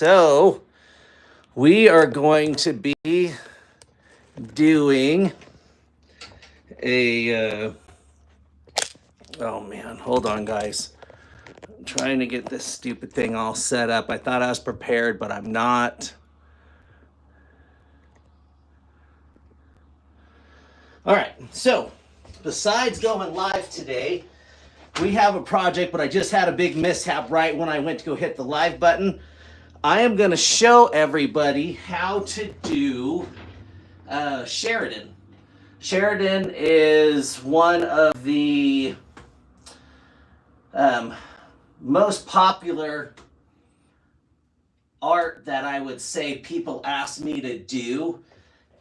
So, we are going to be doing a. Oh man, hold on, guys. I'm trying to get this stupid thing all set up. I thought I was prepared, but I'm not. All right, so besides going live today, we have a project, but I just had a big mishap right when I went to go hit the live button. I am going to show everybody how to do Sheridan. Sheridan is one of the um, most popular art that I would say people ask me to do.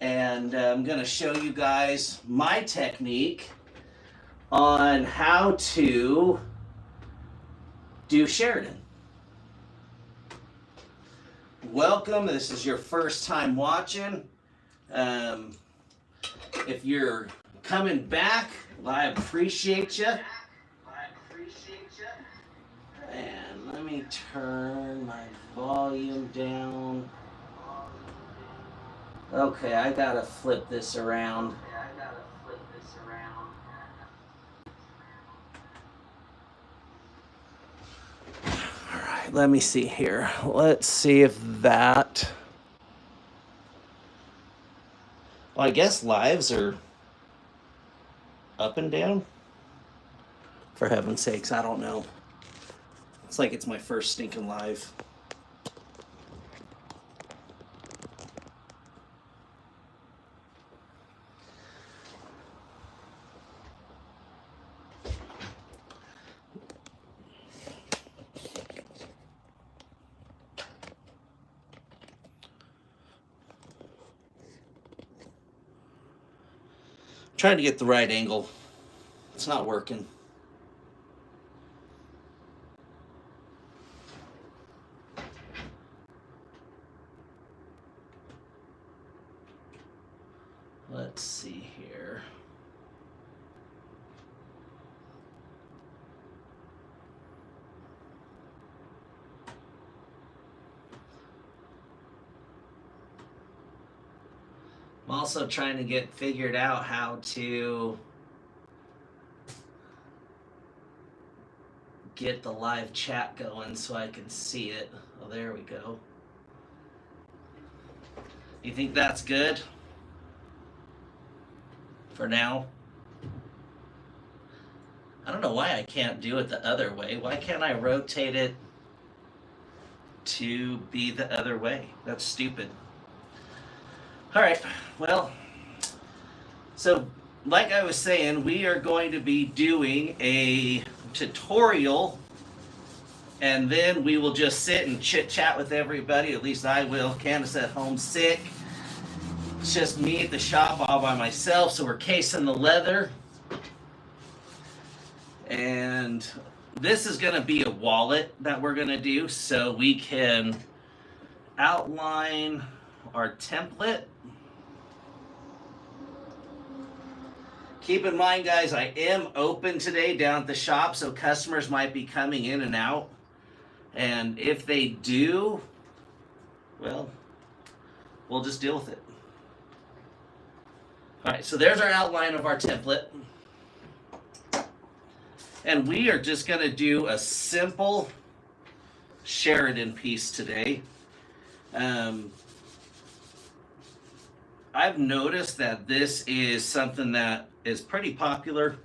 And I'm going to show you guys my technique on how to do Sheridan. Welcome. This is your first time watching. If you're coming back, well, I appreciate you. And let me turn my volume down. Okay, I gotta flip this around. All right, let me see here. Let's see if that. Well, I guess lives are up and down. For heaven's sakes, I don't know. It's like it's my first stinking live. Trying to get the right angle. It's not working. Let's see here. I'm also trying to get figured out how to get the live chat going so I can see it. Oh, there we go. You think that's good? For now? I don't know why I can't do it the other way. Why can't I rotate it to be the other way? That's stupid. All right, well, so like I was saying, we are going to be doing a tutorial, and then we will just sit and chit chat with everybody. At least I will. Candace at home sick. It's just me at the shop all by myself, so we're casing the leather. And this is going to be a wallet that we're going to do so we can outline our template. Keep in mind, guys, I am open today down at the shop, so customers might be coming in and out. And if they do, well, we'll just deal with it. All right, so there's our outline of our template. And we are just going to do a simple Sheridan piece today. I've noticed that this is something that is pretty popular.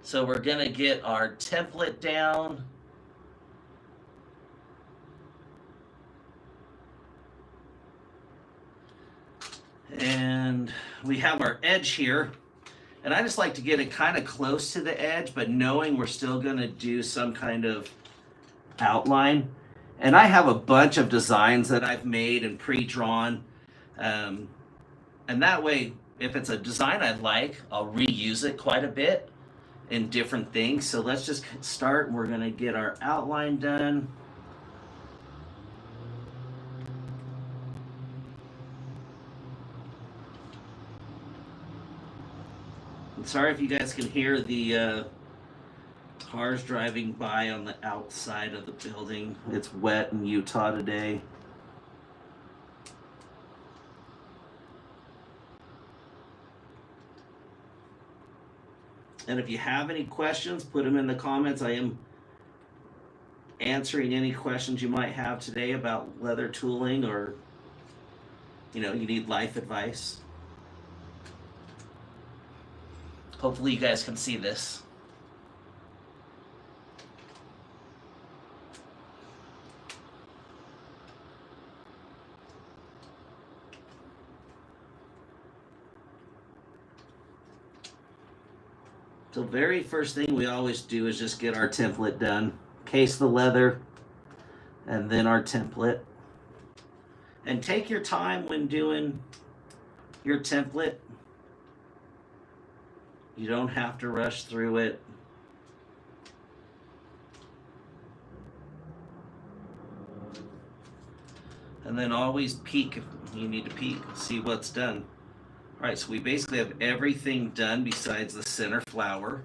So we're going to get our template down. And we have our edge here. And I just like to get it kind of close to the edge, but knowing we're still going to do some kind of outline. And I have a bunch of designs that I've made and pre-drawn. And that way, if it's a design I like, I'll reuse it quite a bit in different things. So let's just start. We're going to get our outline done. I'm sorry if you guys can hear the Cars driving by on the outside of the building. It's wet in Utah today. And if you have any questions, put them in the comments. I am answering any questions you might have today about leather tooling, or you need life advice. Hopefully you guys can see this. So very first thing we always do is just get our template done. Case the leather, and then our template. And take your time when doing your template. You don't have to rush through it. And then always peek if you need to peek, see what's done. All right, so we basically have everything done besides the center flower.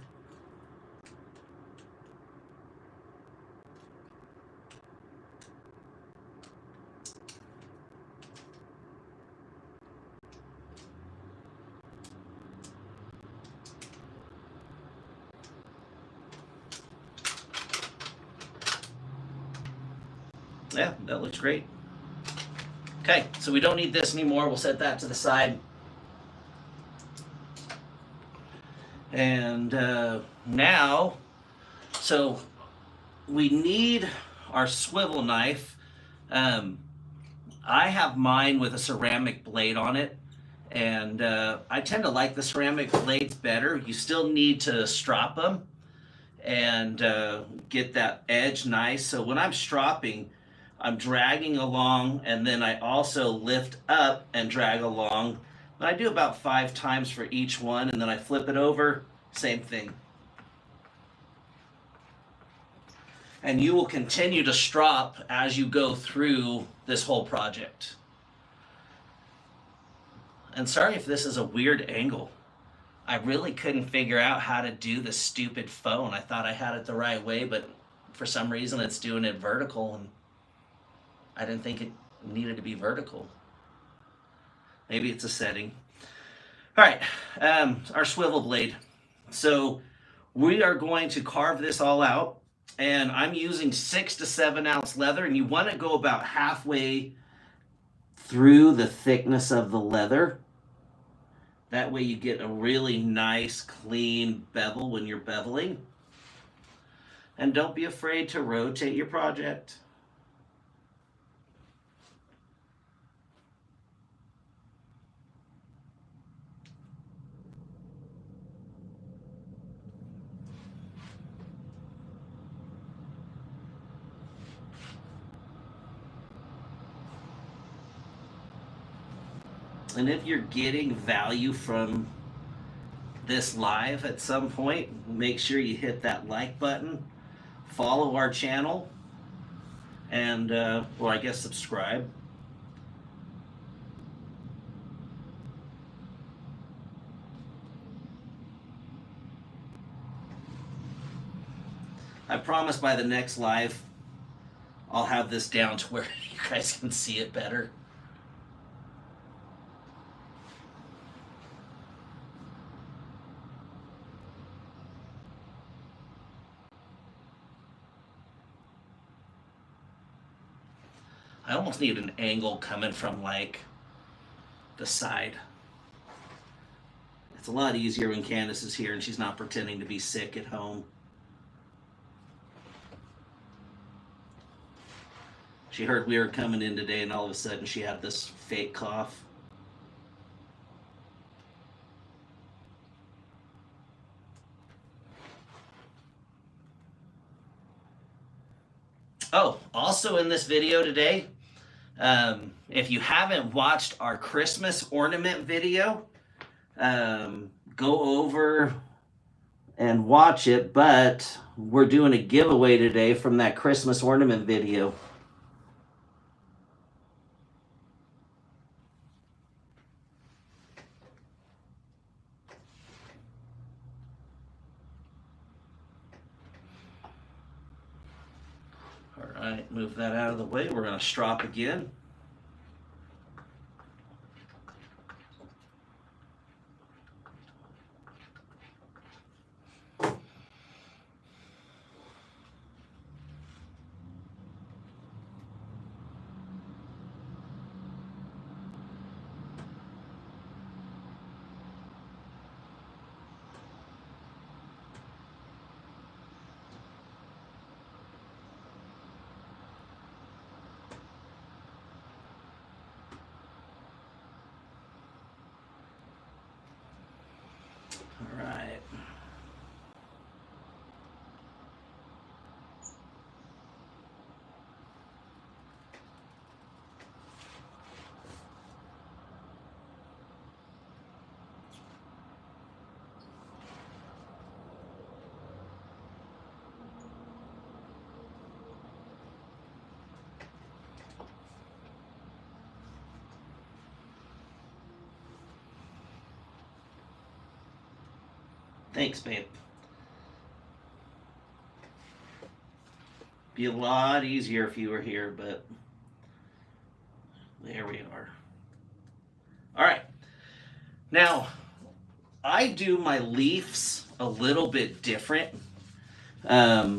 Yeah, that looks great. Okay, so we don't need this anymore. We'll set that to the side. And now, so we need our swivel knife. I have mine with a ceramic blade on it, and I tend to like the ceramic blades better. You still need to strop them and get that edge nice. So when I'm stropping, I'm dragging along, and then I also lift up and drag along. And I do about 5 times for each one, and then I flip it over, same thing. And you will continue to strop as you go through this whole project. And sorry if this is a weird angle. I really couldn't figure out how to do the stupid phone. I thought I had it the right way, but for some reason it's doing it vertical, and I didn't think it needed to be vertical. Maybe it's a setting. All right, our swivel blade. So we are going to carve this all out, and I'm using 6 to 7 ounce leather, and you want to go about halfway through the thickness of the leather. That way you get a really nice, clean bevel when you're beveling. And don't be afraid to rotate your project. And if you're getting value from this live at some point, make sure you hit that like button, follow our channel, and, well, I guess subscribe. I promise by the next live, I'll have this down to where you guys can see it better. I almost need an angle coming from like the side. It's a lot easier when Candace is here and she's not pretending to be sick at home. She heard we were coming in today, and all of a sudden she had this fake cough. Oh, also in this video today, if you haven't watched our Christmas ornament video, go over and watch it, but we're doing a giveaway today from that Christmas ornament video. right, move that out of the way. We're going to strop again. All right. Thanks, babe. Be a lot easier if you were here, but there we are. All right. Now, I do my leaves a little bit different. I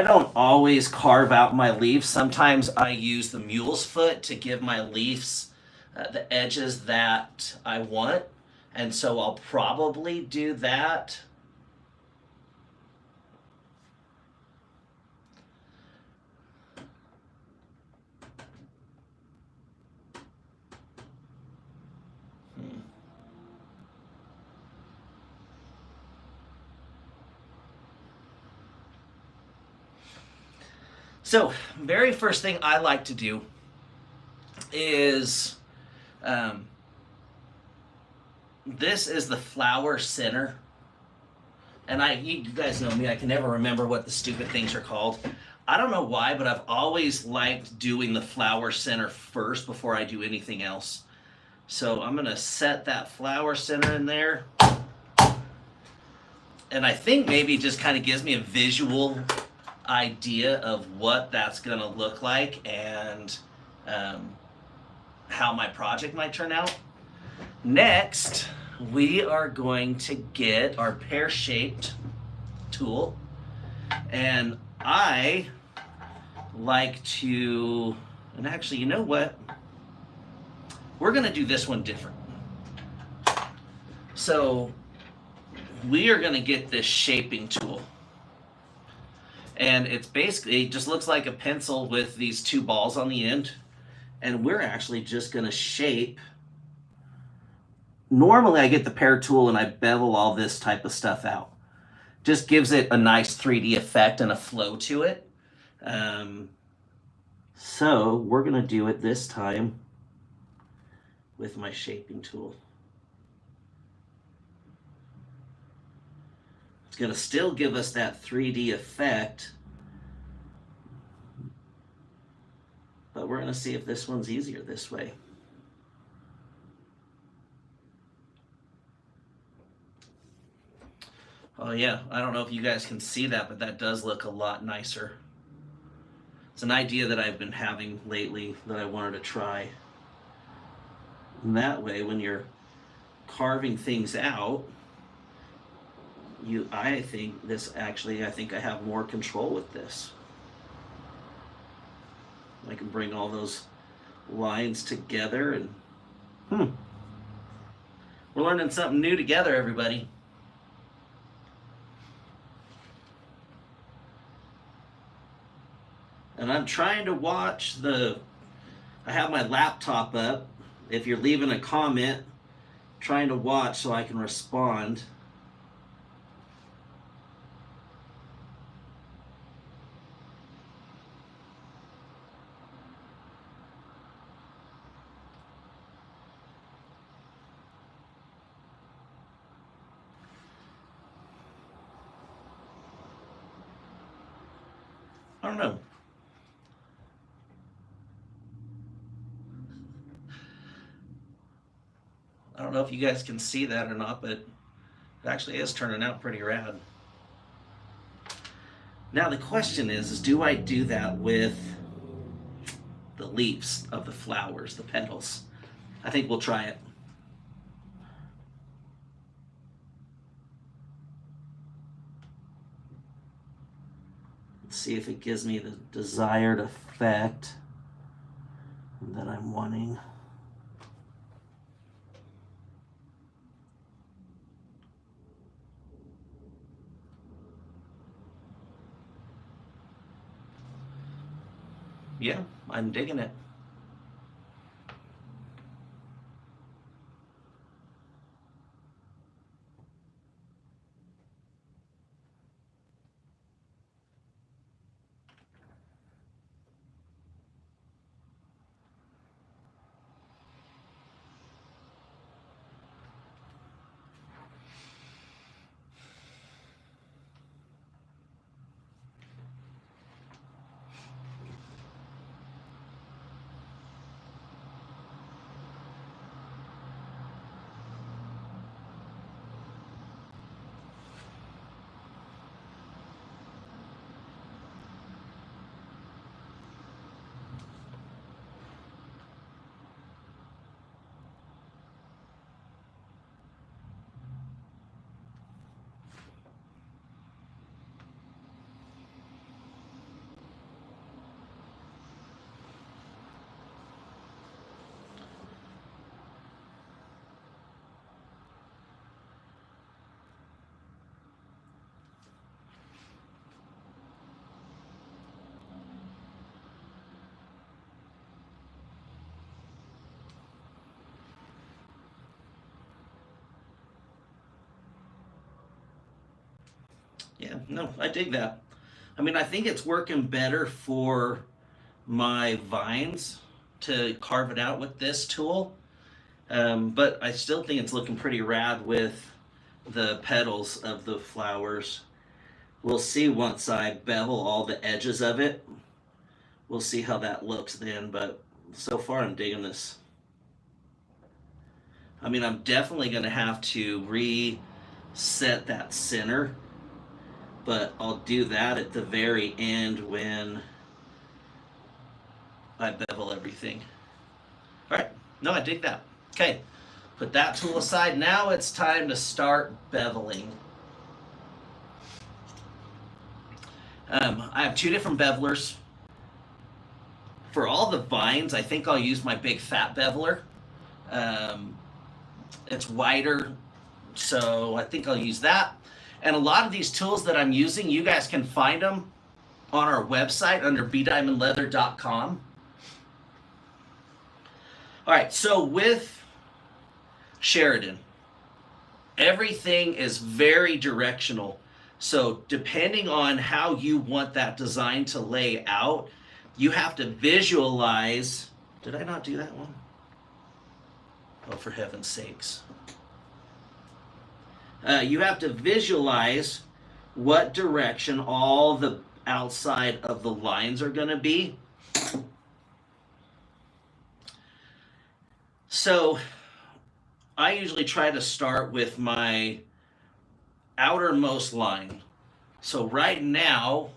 don't always carve out my leaves. Sometimes I use the mule's foot to give my leaves the edges that I want. And so I'll probably do that. So, very first thing I like to do is this is the flower center. And you guys know me, I can never remember what the stupid things are called. I don't know why, but I've always liked doing the flower center first before I do anything else. So I'm going to set that flower center in there. And I think maybe it just kind of gives me a visual idea of what that's going to look like and how my project might turn out. Next, we are going to get our pear-shaped tool, and I like to, and actually, you know what? We're going to do this one different. So we are going to get this shaping tool. And it's basically, it just looks like a pencil with these two balls on the end. And we're actually just going to shape. Normally I get the pear tool and I bevel all this type of stuff out. Just gives it a nice 3D effect and a flow to it. So we're going to do it this time with my shaping tool. It's going to still give us that 3D effect, but we're going to see if this one's easier this way. Oh yeah, I don't know if you guys can see that, but that does look a lot nicer. It's an idea that I've been having lately that I wanted to try. And that way, when you're carving things out, I think I have more control with this. I can bring all those lines together and we're learning something new together, everybody. And I'm trying to watch I have my laptop up. If you're leaving a comment, trying to watch so I can respond. I don't know. I don't know if you guys can see that or not, but it actually is turning out pretty rad. Now the question is do I do that with the leaves of the flowers, the petals? I think we'll try it. Let's see if it gives me the desired effect that I'm wanting. Yeah, I'm digging it. Yeah, no, I dig that. I mean, I think it's working better for my vines to carve it out with this tool, but I still think it's looking pretty rad with the petals of the flowers. We'll see once I bevel all the edges of it. We'll see how that looks then, but so far I'm digging this. I mean, I'm definitely going to have to reset that center, but I'll do that at the very end when I bevel everything. All right, no, I dig that. Okay, put that tool aside. Now it's time to start beveling. I have two different bevelers. For all the vines, I think I'll use my big fat beveler. It's wider, so I think I'll use that. And a lot of these tools that I'm using, you guys can find them on our website under bdiamondleather.com. All right, so with Sheridan, everything is very directional. So depending on how you want that design to lay out, you have to visualize. Did I not do that one? Oh, for heaven's sakes. You have to visualize what direction all the outside of the lines are going to be. So I usually try to start with my outermost line. So right now,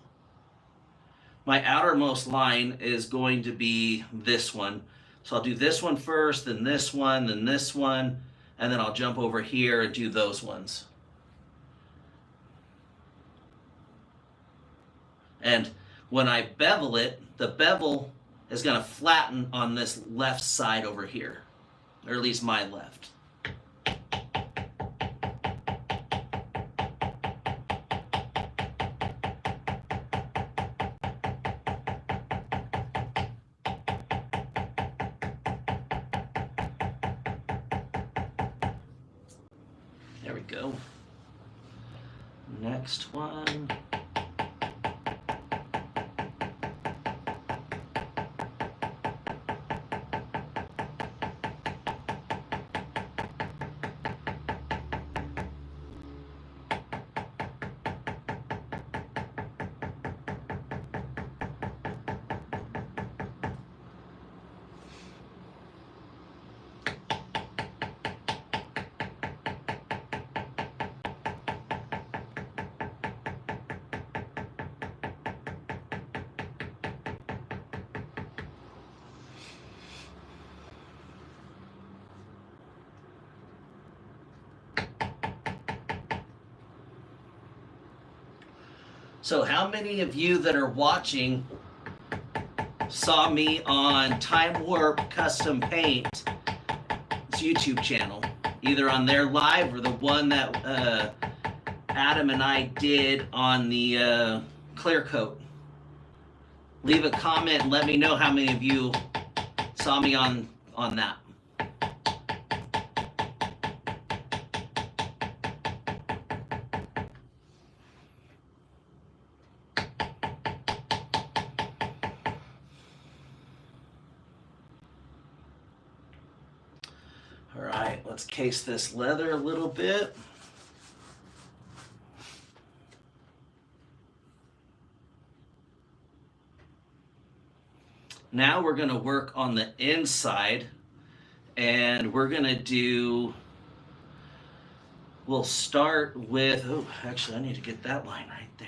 my outermost line is going to be this one. So I'll do this one first, then this one, then this one, and then I'll jump over here and do those ones. And when I bevel it, the bevel is going to flatten on this left side over here, or at least my left. There we go. Next one. So how many of you that are watching saw me on Time Warp Custom Paint's YouTube channel, either on their live or the one that Adam and I did on the clear coat? Leave a comment and let me know how many of you saw me on that. All right, let's case this leather a little bit. Now we're going to work on the inside, and we're going to do, we'll start with, oh, actually I need to get that line right there.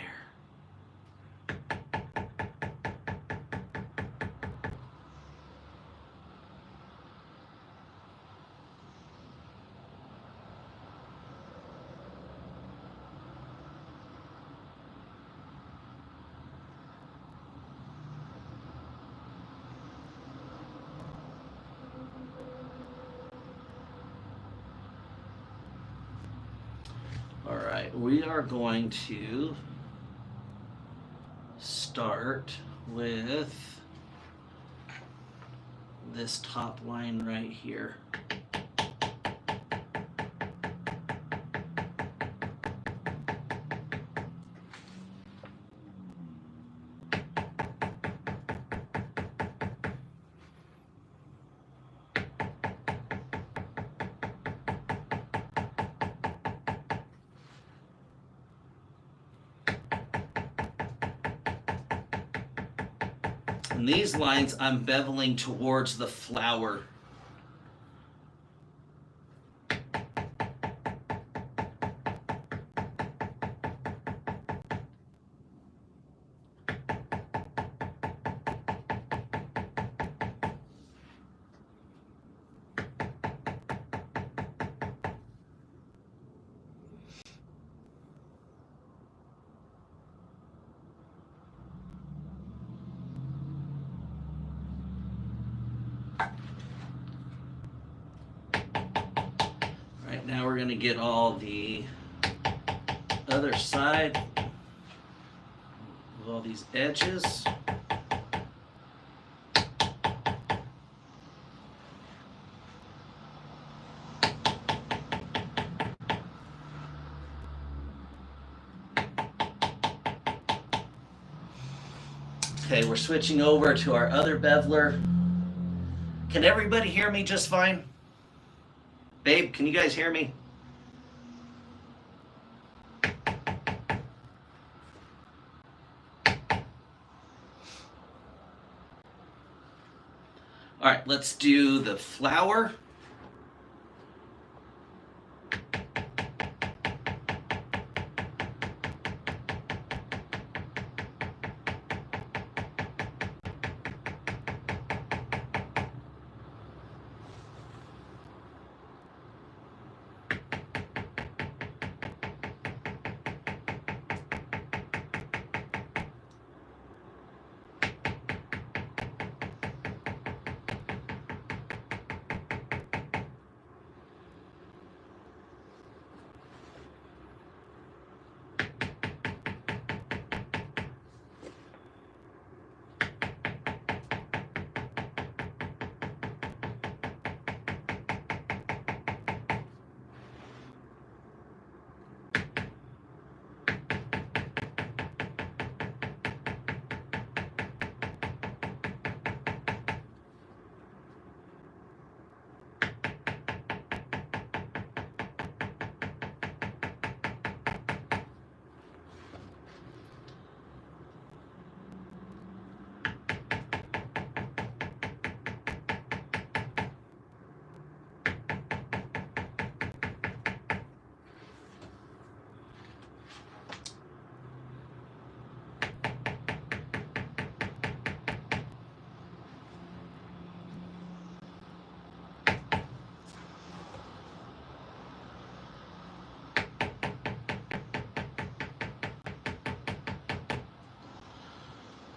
All right, we are going to start with this top line right here. And these lines I'm beveling towards the flower. Now we're going to get all the other side of all these edges. Okay, we're switching over to our other beveler. Can everybody hear me just fine? Babe, can you guys hear me? All right, let's do the flower.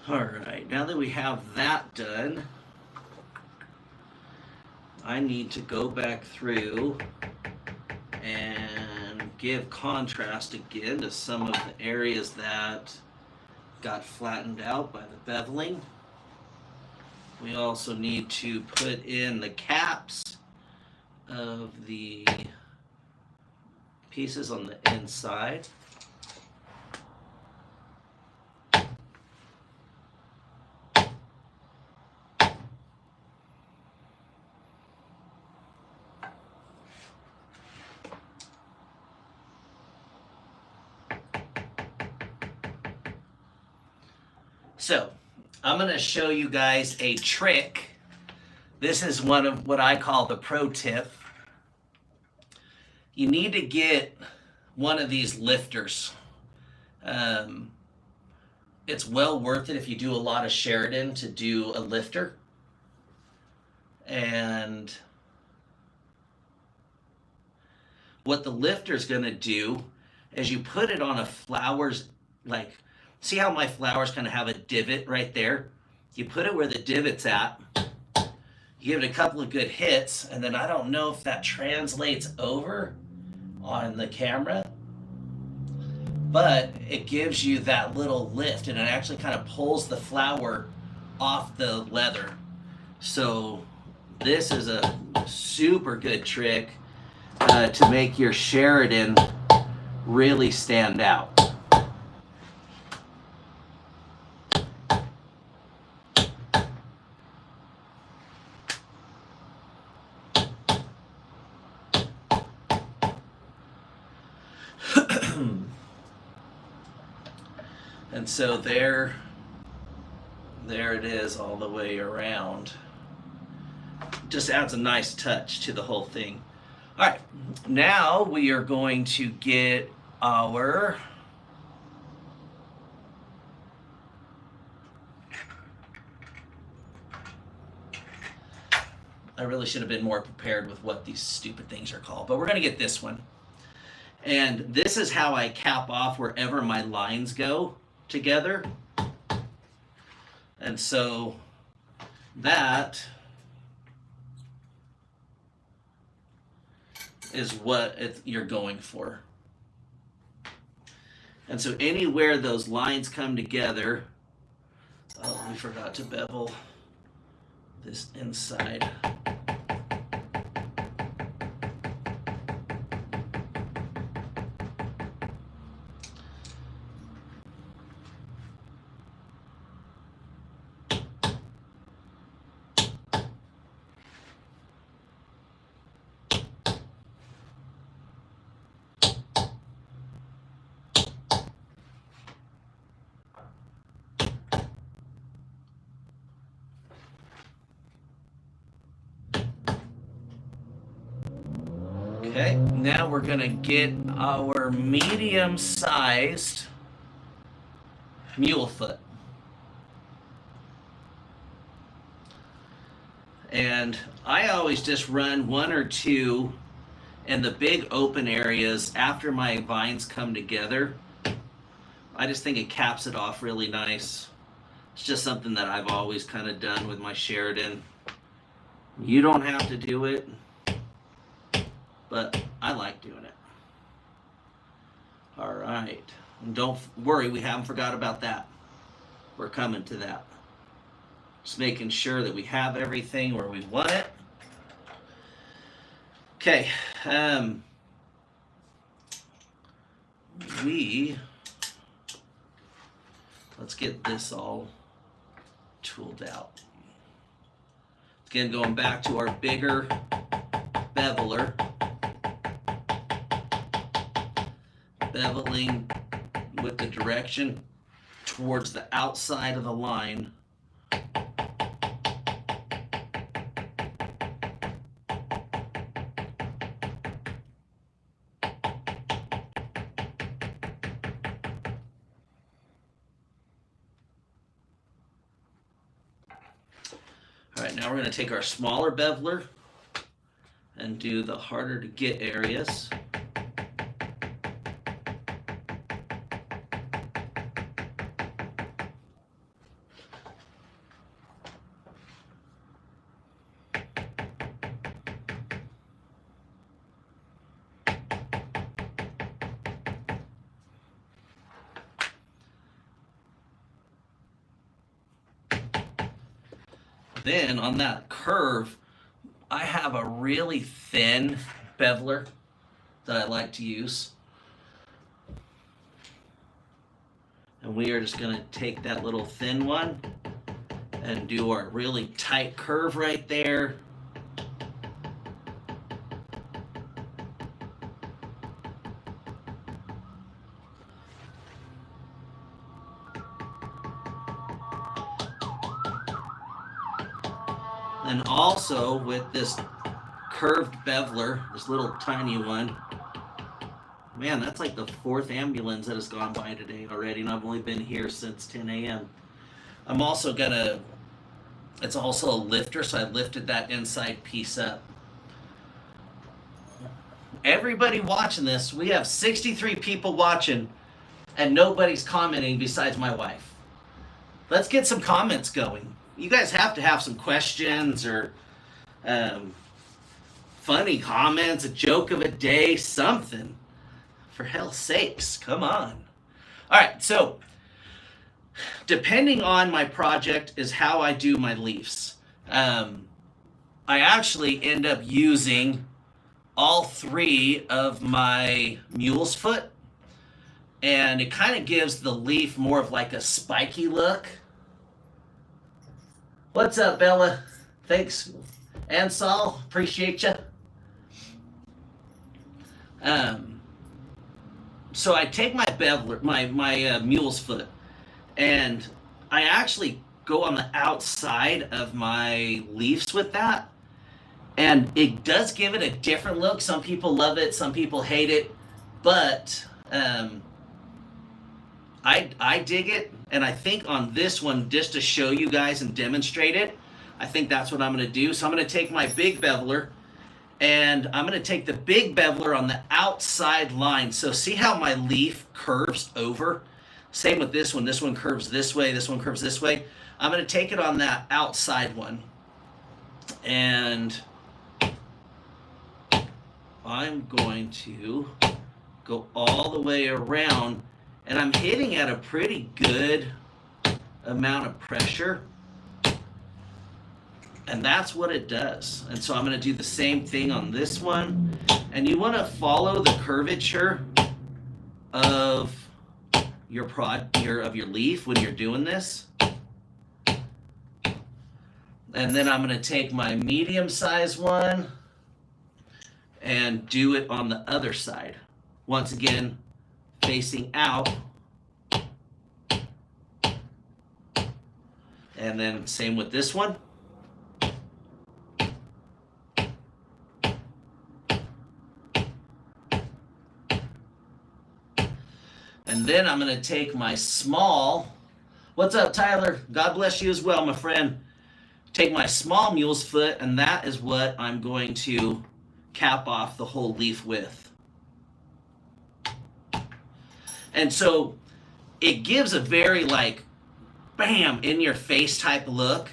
All right, now that we have that done, I need to go back through and give contrast again to some of the areas that got flattened out by the beveling. We also need to put in the caps of the pieces on the inside. So, I'm going to show you guys a trick. This is one of what I call the pro tip. You need to get one of these lifters. It's well worth it if you do a lot of Sheridan to do a lifter. And what the lifter is going to do is you put it on a flower's, like, see how my flowers kind of have a divot right there? You put it where the divot's at, you give it a couple of good hits, and then I don't know if that translates over on the camera, but it gives you that little lift, and it actually kind of pulls the flower off the leather. So this is a super good trick to make your Sheridan really stand out. And so there it is all the way around. Just adds a nice touch to the whole thing. All right, now we are going to get our I really should have been more prepared with what these stupid things are called, but we're going to get this one. And this is how I cap off wherever my lines go together. And so that is what you're going for. And so anywhere those lines come together, oh, we forgot to bevel this inside. Okay, now we're going to get our medium-sized mule foot. And I always just run one or two in the big open areas after my vines come together. I just think it caps it off really nice. It's just something that I've always kind of done with my Sheridan. You don't have to do it, but I like doing it. All right. And don't worry, we haven't forgot about that. We're coming to that. Just making sure that we have everything where we want it. Okay. Let's get this all tooled out. Again, going back to our bigger beveler. Beveling with the direction towards the outside of the line. All right, now we're going to take our smaller beveler and do the harder to get areas. then on that curve, I have a really thin beveler that I like to use. And we are just going to take that little thin one and do our really tight curve right there. And also with this curved beveler, this little tiny one, man, that's like the 4th ambulance that has gone by today already, and I've only been here since 10 a.m. I'm also gonna, it's also a lifter, so I lifted that inside piece up. Everybody watching this, we have 63 people watching, and nobody's commenting besides my wife. Let's get some comments going. You guys have to have some questions or funny comments, a joke of a day, something. For hell's sakes, come on. All right, so depending on my project is how I do my leaves. I actually end up using all 3 of my mule's foot, and it kind of gives the leaf more of like a spiky look. What's up, Bella? Thanks. And Saul, appreciate you. So I take my beveler, my mule's foot, and I actually go on the outside of my leaves with that, and it does give it a different look. Some people love it, some people hate it, but I dig it. And I think on this one, just to show you guys and demonstrate it, I think that's what I'm going to do. So I'm going to take my big beveler, and I'm going to take the big beveler on the outside line. So see how my leaf curves over? Same with this one. This one curves this way. This one curves this way. I'm going to take it on that outside one, and I'm going to go all the way around, and I'm hitting at a pretty good amount of pressure, and that's what it does. And so I'm going to do the same thing on this one, and you want to follow the curvature of your leaf when you're doing this. And then I'm going to take my medium-sized one and do it on the other side. Once again, facing out. And then same with this one. And then I'm going to take my small, what's up, Tyler? God bless you as well, my friend. Take my small mule's foot, and that is what I'm going to cap off the whole leaf with. And so it gives a very like, bam, in your face type look.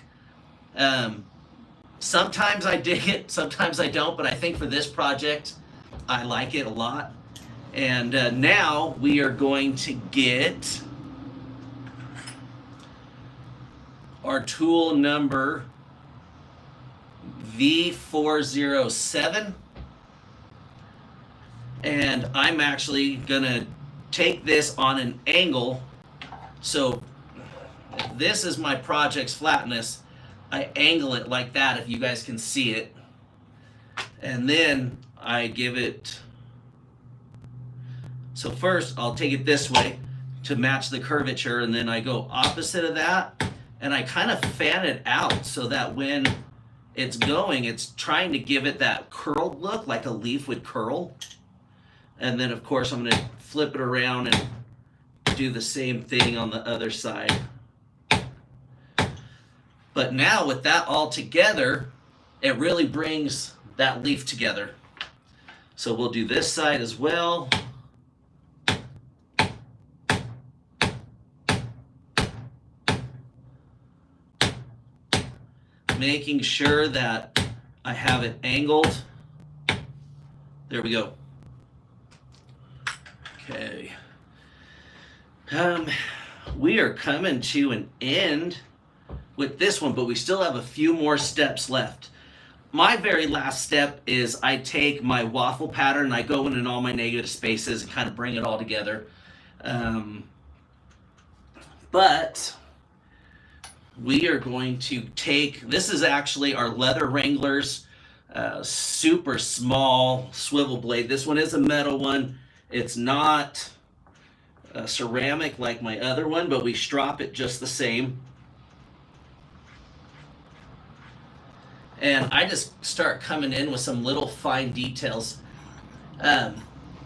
Sometimes I dig it, sometimes I don't, but I think for this project, I like it a lot. And now we are going to get our tool number V407. And I'm actually gonna take this on an angle. So if this is my project's flatness, I angle it like that if you guys can see it. And then I give it, so first I'll take it this way to match the curvature, and then I go opposite of that, and I kind of fan it out so that when it's going, it's trying to give it that curled look like a leaf would curl. And then of course I'm going to flip it around and do the same thing on the other side. But now with that all together, it really brings that leaf together. So we'll do this side as well. Making sure that I have it angled. There we go. Okay. We are coming to an end with this one, but we still have a few more steps left. My very last step is I take my waffle pattern and I go in all my negative spaces and kind of bring it all together. But we are going to take, this is actually our Leather Wranglers super small swivel blade. This one is a metal one. It's not ceramic like my other one, but we strop it just the same. And I just start coming in with some little fine details.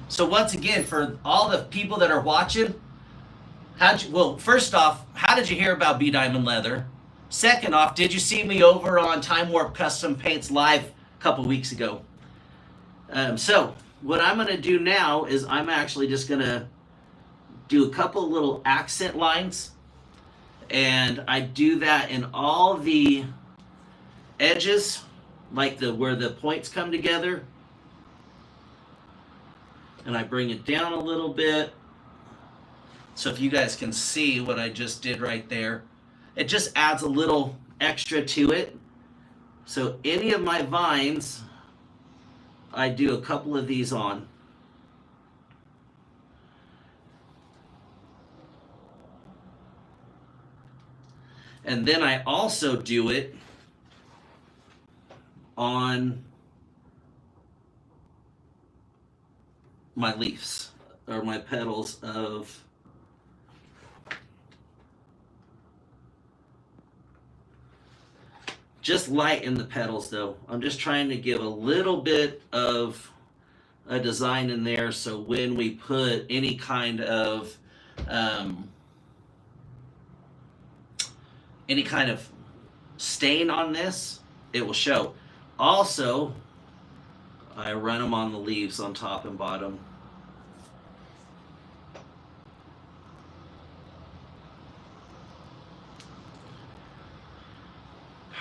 So once again, for all the people that are watching, first off, how did you hear about B Diamond Leather? Second off, did you see me over on Time Warp Custom Paints Live a couple weeks ago? So what I'm going to do now is I'm actually just going to do a couple little accent lines, and I do that in all the edges, like where the points come together, and I bring it down a little bit. So if you guys can see what I just did right there, it just adds a little extra to it. So any of my vines, I do a couple of these on. And then I also do it on my leaves or my petals of just light in the petals though. I'm just trying to give a little bit of a design in there so when we put any kind of stain on this, it will show. Also, I run them on the leaves on top and bottom.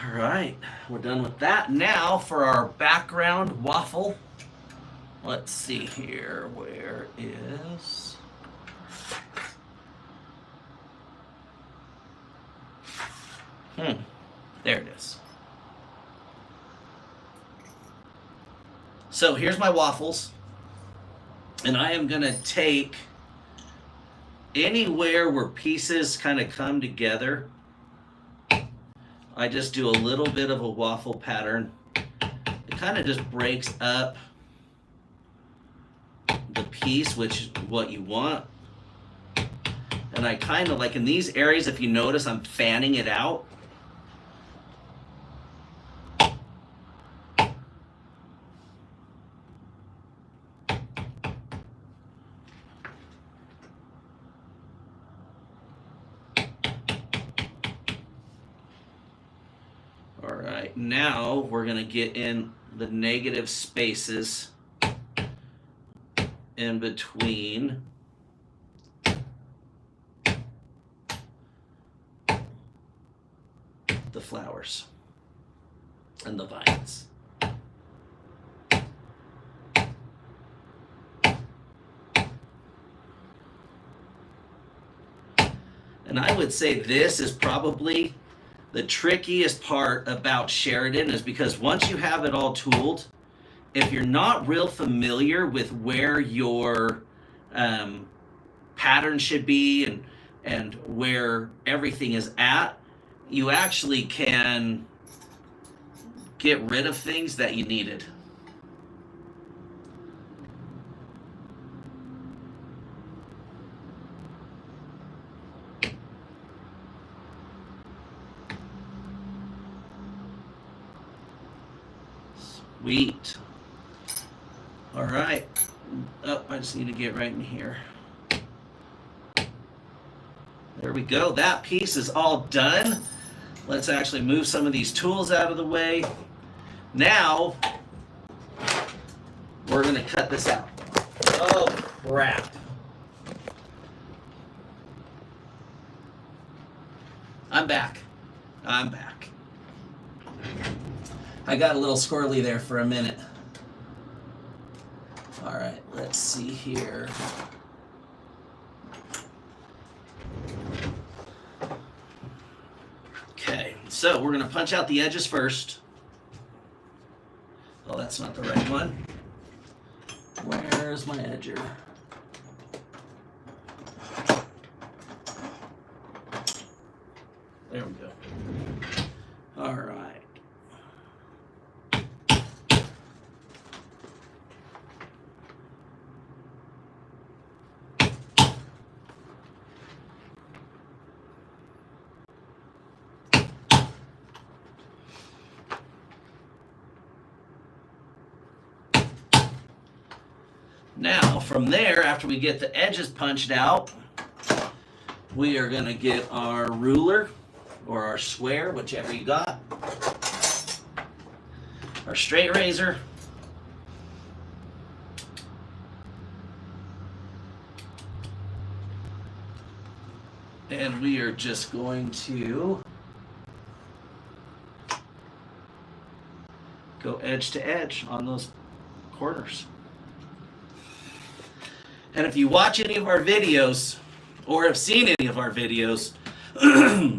All right, we're done with that. Now for our background waffle. Let's see here, where is... there it is. So here's my waffles, and I am going to take anywhere where pieces kind of come together. I just do a little bit of a waffle pattern. It kind of just breaks up the piece, which is what you want. And I kind of, like in these areas, if you notice, I'm fanning it out. Now we're going to get in the negative spaces in between the flowers and the vines. And I would say this is probably the trickiest part about Sheridan, is because once you have it all tooled, if you're not real familiar with where your pattern should be and where everything is at, you actually can get rid of things that you needed. Sweet. All right. Oh, I just need to get right in here. There we go. That piece is all done. Let's actually move some of these tools out of the way. Now, we're going to cut this out. Oh, crap. I'm back. I got a little squirrely there for a minute. All right, let's see here. Okay, So we're going to punch out the edges first. Oh, that's not the right one. Where's my edger? There we go. All right. Now, from there, after we get the edges punched out, we are going to get our ruler or our square, whichever you got, our straight razor, and we are just going to go edge to edge on those corners. And if you watch any of our videos or have seen any of our videos,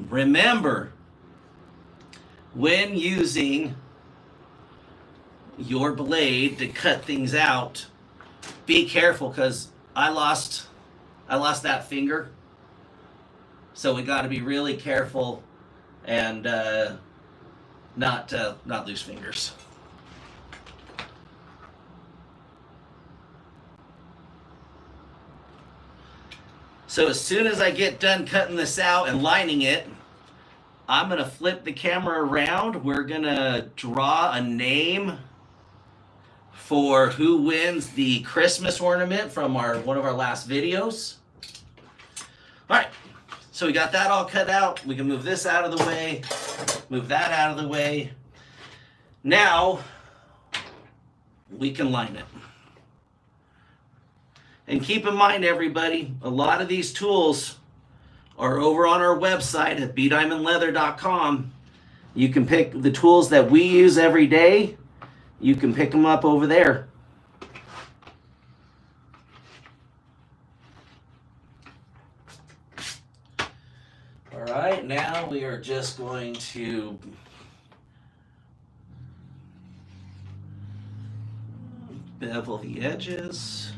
remember, when using your blade to cut things out, be careful, because I lost that finger. So we got to be really careful and not lose fingers. So as soon as I get done cutting this out and lining it, I'm going to flip the camera around. We're going to draw a name for who wins the Christmas ornament from one of our last videos. All right, so we got that all cut out. We can move this out of the way, move that out of the way. Now we can line it. And keep in mind, everybody, a lot of these tools are over on our website at bdiamondleather.com. You can pick the tools that we use every day. You can pick them up over there. All right, now we are just going to bevel the edges.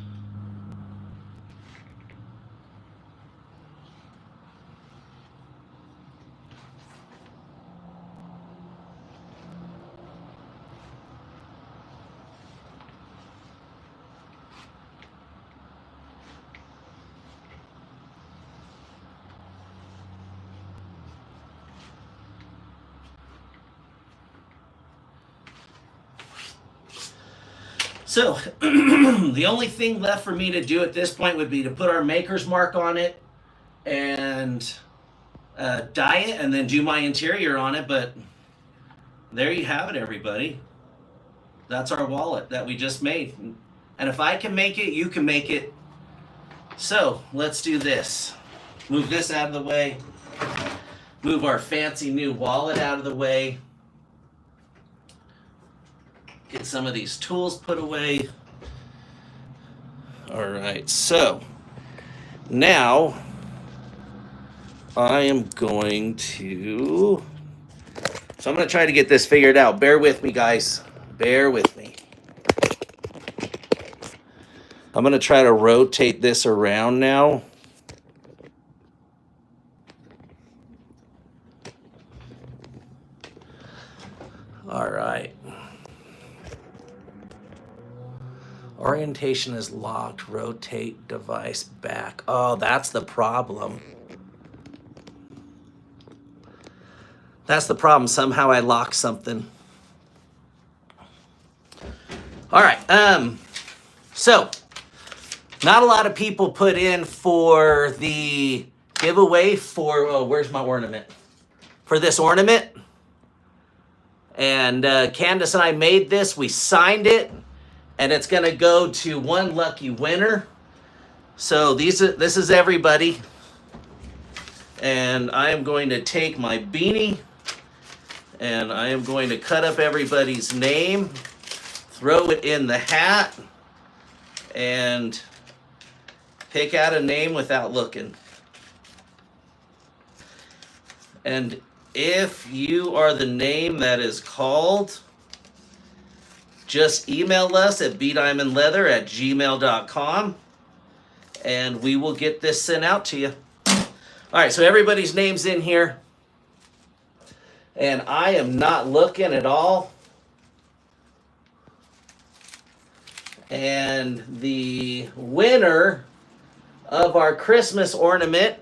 So the only thing left for me to do at this point would be to put our maker's mark on it and dye it and then do my interior on it. But there you have it, everybody. That's our wallet that we just made. And if I can make it, you can make it. So let's do this. Move this out of the way. Move our fancy new wallet out of the way. Get some of these tools put away. All right, so now I am going to, I'm going to try to get this figured out. Bear with me, guys. Bear with me. I'm going to try to rotate this around now. All right. Orientation is locked. Rotate device back. Oh, that's the problem. That's the problem. Somehow I locked something. All right. So not a lot of people put in for the giveaway for, oh, where's my ornament? For this ornament. And Candace and I made this. We signed it. And it's going to go to one lucky winner. So this is everybody. And I am going to take my beanie. And I am going to cut up everybody's name. Throw it in the hat. And pick out a name without looking. And if you are the name that is called, just email us at bdiamondleather@gmail.com and we will get this sent out to you. All right, so everybody's name's in here. And I am not looking at all. And the winner of our Christmas ornament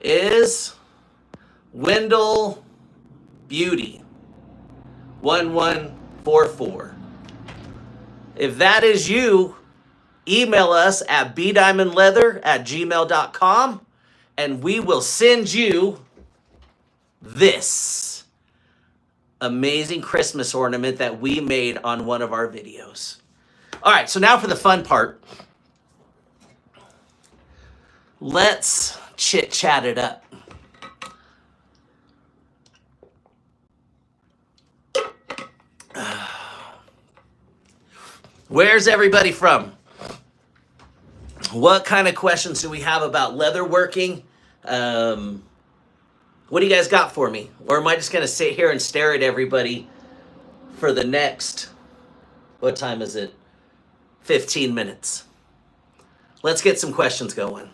is Wendell Beauty 1144. If that is you, email us at bdiamondleather@gmail.com and we will send you this amazing Christmas ornament that we made on one of our videos. All right, so now for the fun part. Let's chit-chat it up. Where's everybody from? What kind of questions do we have about leather working? What do you guys got for me? Or am I just going to sit here and stare at everybody for the next, what time is it? 15 minutes. Let's get some questions going.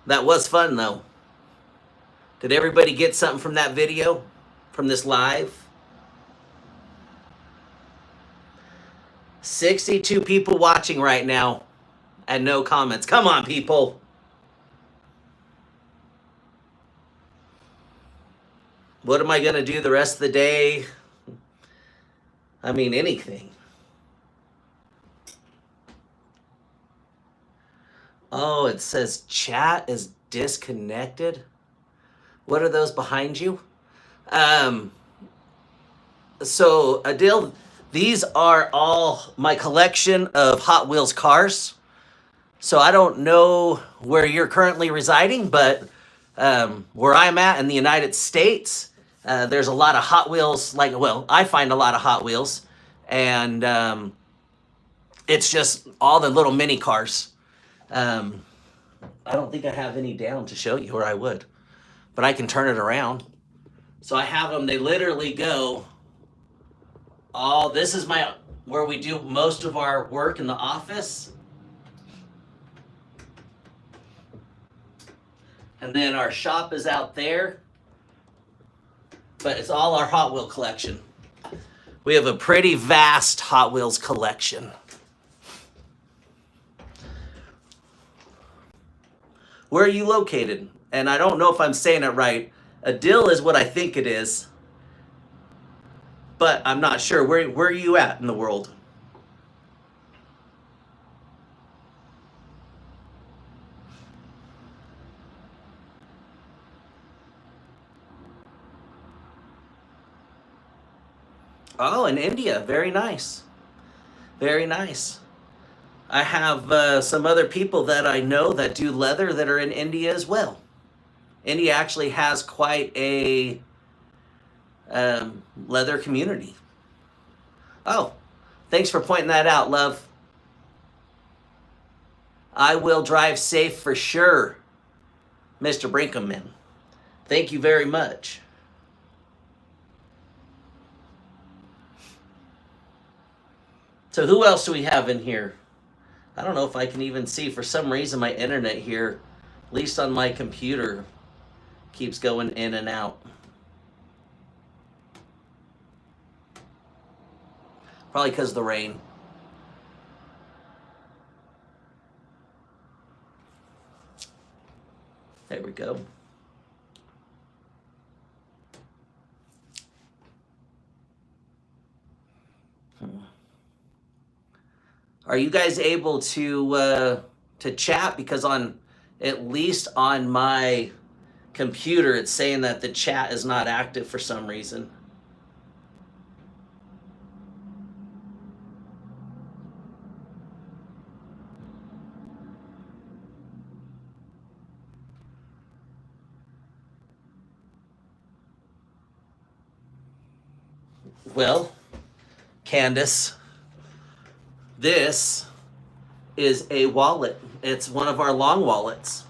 That was fun, though. Did everybody get something from that video? From this live? 62 people watching right now and no comments. Come on, people. What am I going to do the rest of the day? I mean, anything. Oh, it says chat is disconnected. What are those behind you? So, Adil, these are all my collection of Hot Wheels cars. So I don't know where you're currently residing, but where I'm at in the United States, there's a lot of Hot Wheels. I find a lot of Hot Wheels, and it's just all the little mini cars. I don't think I have any down to show you, or I would, but I can turn it around. So I have them. They literally go. This is where we do most of our work in the office. And then our shop is out there. But it's all our Hot Wheel collection. We have a pretty vast Hot Wheels collection. Where are you located? And I don't know if I'm saying it right. Adil is what I think it is. But I'm not sure. Where are you at in the world? Oh, in India. Very nice. Very nice. I have some other people that I know that do leather that are in India as well. India actually has quite a leather community. Oh, thanks for pointing that out, love. I will drive safe for sure, Mr. Brinkman. Thank you very much. So who else do we have in here? I don't know if I can even see. For some reason, my internet here, at least on my computer, keeps going in and out. Probably because of the rain. There we go. Are you guys able to chat? Because at least on my computer, it's saying that the chat is not active for some reason. Well, Candace, this is a wallet. It's one of our long wallets.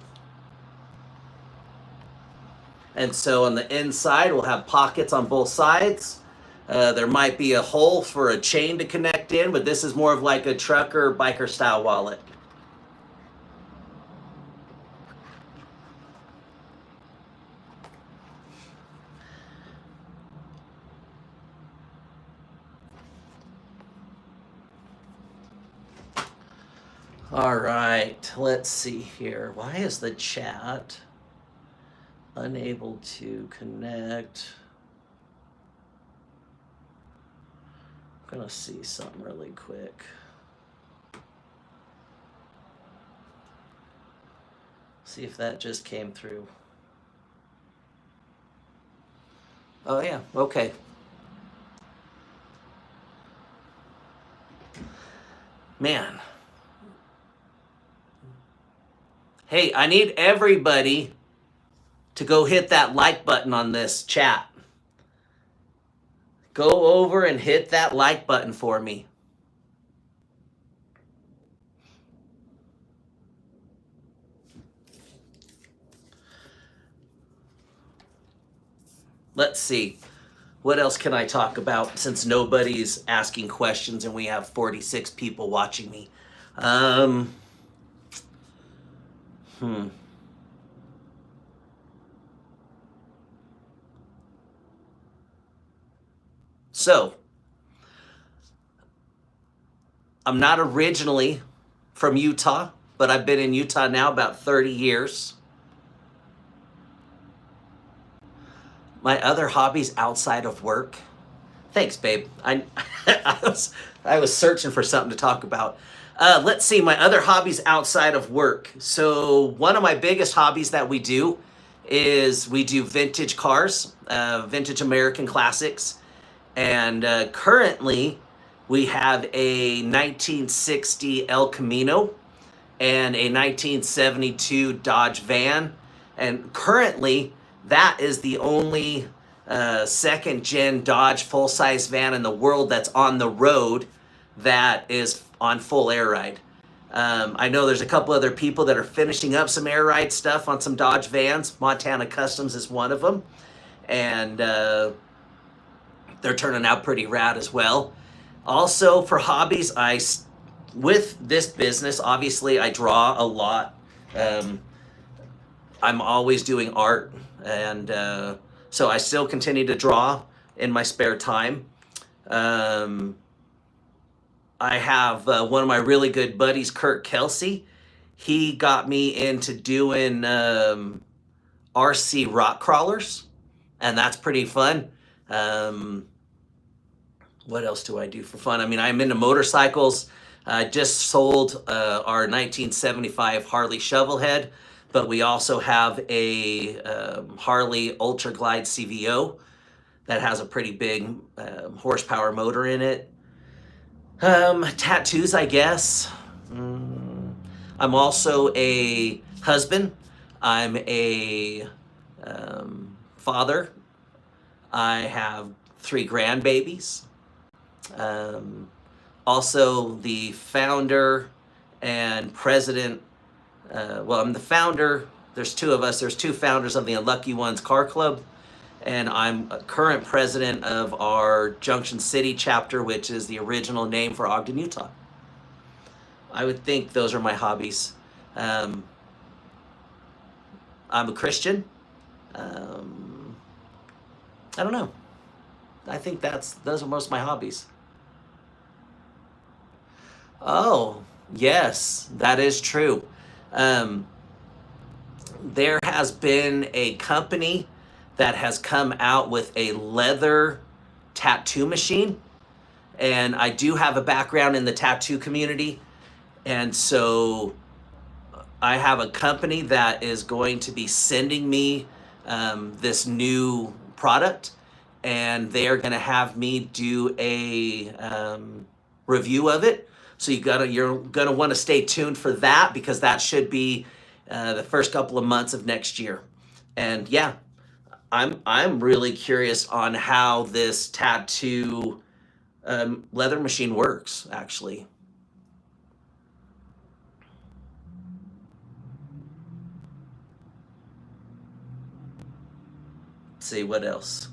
And so on the inside, we'll have pockets on both sides. There might be a hole for a chain to connect in, but this is more of like a trucker biker style wallet. All right, let's see here. Why is the chat unable to connect? I'm gonna see something really quick. See if that just came through. Oh yeah, okay. Man. Hey, I need everybody to go hit that like button on this chat. Go over and hit that like button for me. Let's see. What else can I talk about since nobody's asking questions and we have 46 people watching me? So, I'm not originally from Utah, but I've been in Utah now about 30 years. My other hobbies outside of work. Thanks, babe. I was searching for something to talk about. Let's see, my other hobbies outside of work. So one of my biggest hobbies that we do is we do vintage cars, vintage American classics. And currently we have a 1960 El Camino and a 1972 Dodge van. And currently that is the only second gen Dodge full size van in the world that's on the road that is on full air ride. I know there's a couple other people that are finishing up some air ride stuff on some Dodge vans. Montana Customs is one of them. And they're turning out pretty rad as well. Also for hobbies, with this business, obviously I draw a lot. I'm always doing art, and so I still continue to draw in my spare time. I have one of my really good buddies, Kurt Kelsey. He got me into doing RC rock crawlers, and that's pretty fun. What else do I do for fun? I mean, I'm into motorcycles. I just sold our 1975 Harley Shovelhead, but we also have a Harley Ultra Glide CVO that has a pretty big horsepower motor in it. Tattoos, I guess. I'm also a husband. I'm a father. I have 3 grandbabies. Also the founder and president. Well, I'm the founder. There's 2 of us. There's 2 founders of the Unlucky Ones Car Club. And I'm a current president of our Junction City chapter, which is the original name for Ogden, Utah. I would think those are my hobbies. I'm a Christian. I don't know. I think those are most of my hobbies. Oh, yes, that is true. There has been a company that has come out with a leather tattoo machine. And I do have a background in the tattoo community. And so I have a company that is going to be sending me this new product. And they are going to have me do a review of it. So you're gonna want to stay tuned for that, because that should be the first couple of months of next year. And yeah, I'm really curious on how this tattoo leather machine works, actually. see what else.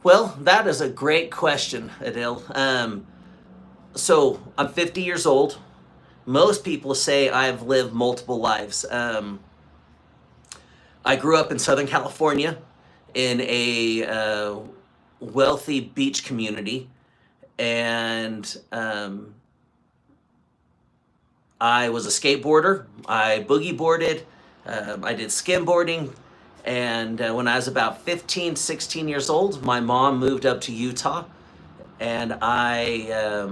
Well, that is a great question, Adil. So I'm 50 years old. Most people say I've lived multiple lives. I grew up in Southern California in a wealthy beach community, and I was a skateboarder. I boogie boarded. I did skimboarding. And when I was about 15, 16 years old, my mom moved up to Utah, and I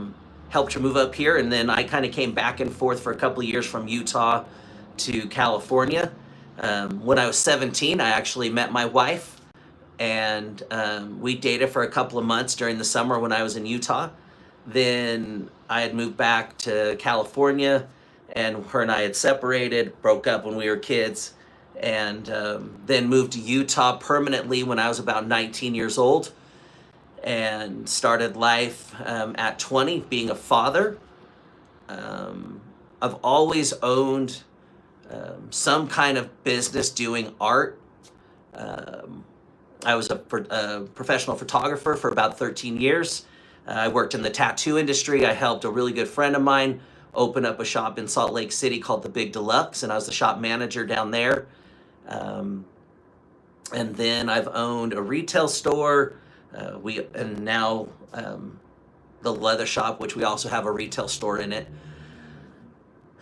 helped her move up here. And then I kind of came back and forth for a couple of years from Utah to California. When I was 17, I actually met my wife, and we dated for a couple of months during the summer when I was in Utah. Then I had moved back to California, and her and I had separated, broke up when we were kids, and then moved to Utah permanently when I was about 19 years old, and started life at 20 being a father. I've always owned some kind of business doing art. I was a professional photographer for about 13 years. I worked in the tattoo industry. I helped a really good friend of mine open up a shop in Salt Lake City called the Big Deluxe, and I was the shop manager down there. And then I've owned a retail store. And now the leather shop, which we also have a retail store in it.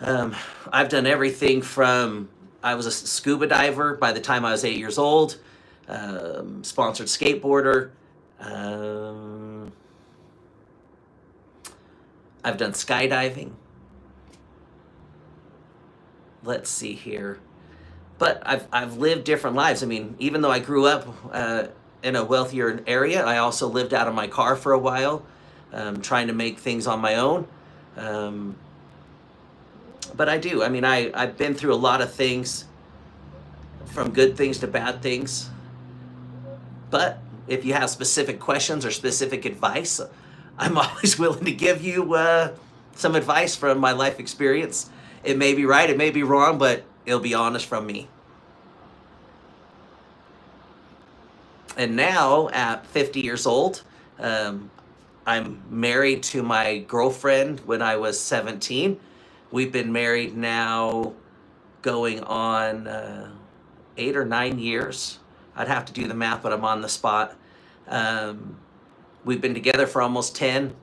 I've done everything from, I was a scuba diver by the time I was 8 years old, sponsored skateboarder. I've done skydiving. Let's see here. But I've lived different lives. I mean, even though I grew up in a wealthier area, I also lived out of my car for a while, trying to make things on my own. But I do. I mean, I've been through a lot of things, from good things to bad things. But if you have specific questions or specific advice, I'm always willing to give you some advice from my life experience. It may be right, it may be wrong, but it'll be honest from me. And now, at 50 years old, I'm married to my girlfriend when I was 17. We've been married now going on 8 or 9 years. I'd have to do the math, but I'm on the spot. We've been together for almost 10.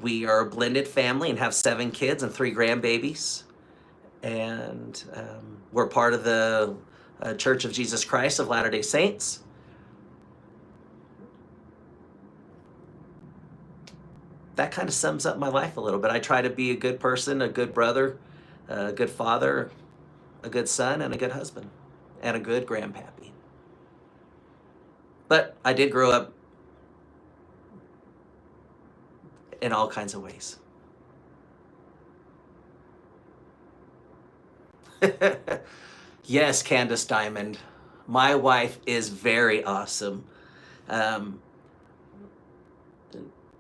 We are a blended family and have 7 kids and 3 grandbabies. And we're part of the Church of Jesus Christ of Latter-day Saints. That kind of sums up my life a little bit. I try to be a good person, a good brother, a good father, a good son, and a good husband, and a good grandpappy. But I did grow up in all kinds of ways. Yes, Candace Diamond. My wife is very awesome.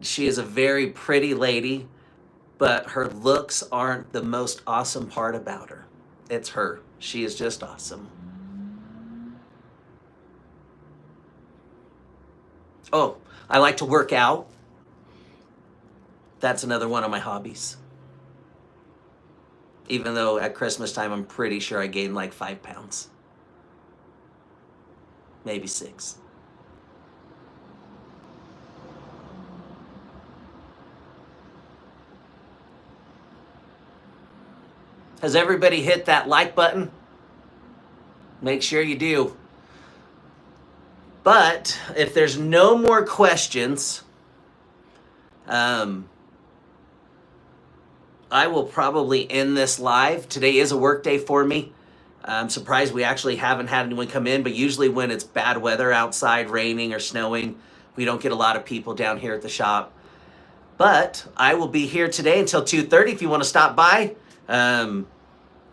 She is a very pretty lady, but her looks aren't the most awesome part about her. It's her. She is just awesome. Oh, I like to work out. That's another one of my hobbies. Even though at Christmas time, I'm pretty sure I gained like 5 pounds. Maybe 6. Has everybody hit that like button? Make sure you do. But if there's no more questions, I will probably end this live. Today is a work day for me. I'm surprised we actually haven't had anyone come in, but usually when it's bad weather outside, raining or snowing, we don't get a lot of people down here at the shop. But I will be here today until 2:30 if you want to stop by.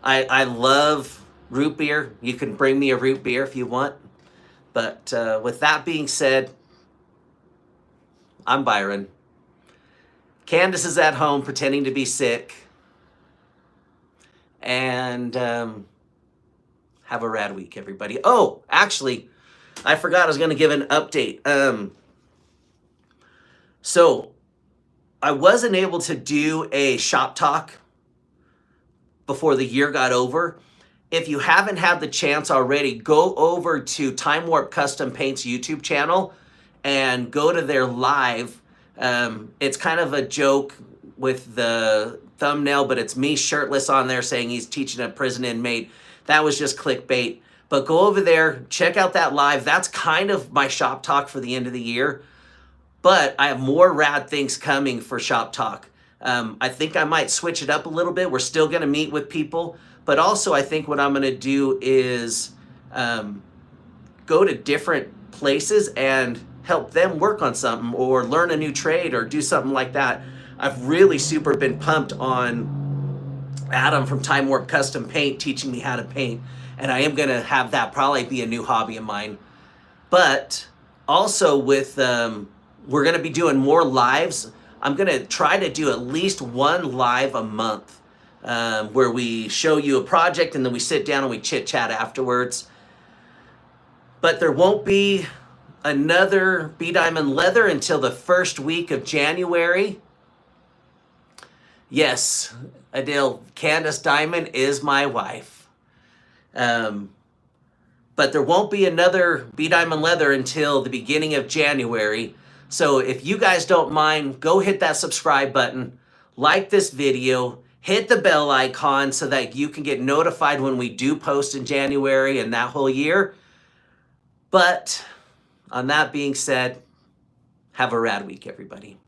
I love root beer. You can bring me a root beer if you want. But with that being said, I'm Byron. Candace is at home pretending to be sick. And have a rad week, everybody. Oh, actually, I forgot I was going to give an update. So I wasn't able to do a shop talk before the year got over. If you haven't had the chance already, go over to Time Warp Custom Paint's YouTube channel and go to their live. It's kind of a joke with the thumbnail, but it's me shirtless on there saying he's teaching a prison inmate. That was just clickbait. But go over there, check out that live. That's kind of my shop talk for the end of the year. But I have more rad things coming for shop talk. I think I might switch it up a little bit. We're still going to meet with people. But also I think what I'm going to do is go to different places and help them work on something or learn a new trade or do something like that. I've really super been pumped on Adam from Time Warp Custom Paint teaching me how to paint. And I am going to have that probably be a new hobby of mine. But also with, we're going to be doing more lives. I'm going to try to do at least one live a month where we show you a project and then we sit down and we chit chat afterwards. But there won't be another B Diamond Leather until the first week of January. Yes, Adele, Candace Diamond is my wife. But there won't be another B Diamond Leather until the beginning of January. So if you guys don't mind, go hit that subscribe button, like this video, hit the bell icon so that you can get notified when we do post in January and that whole year. But on that being said, have a rad week, everybody.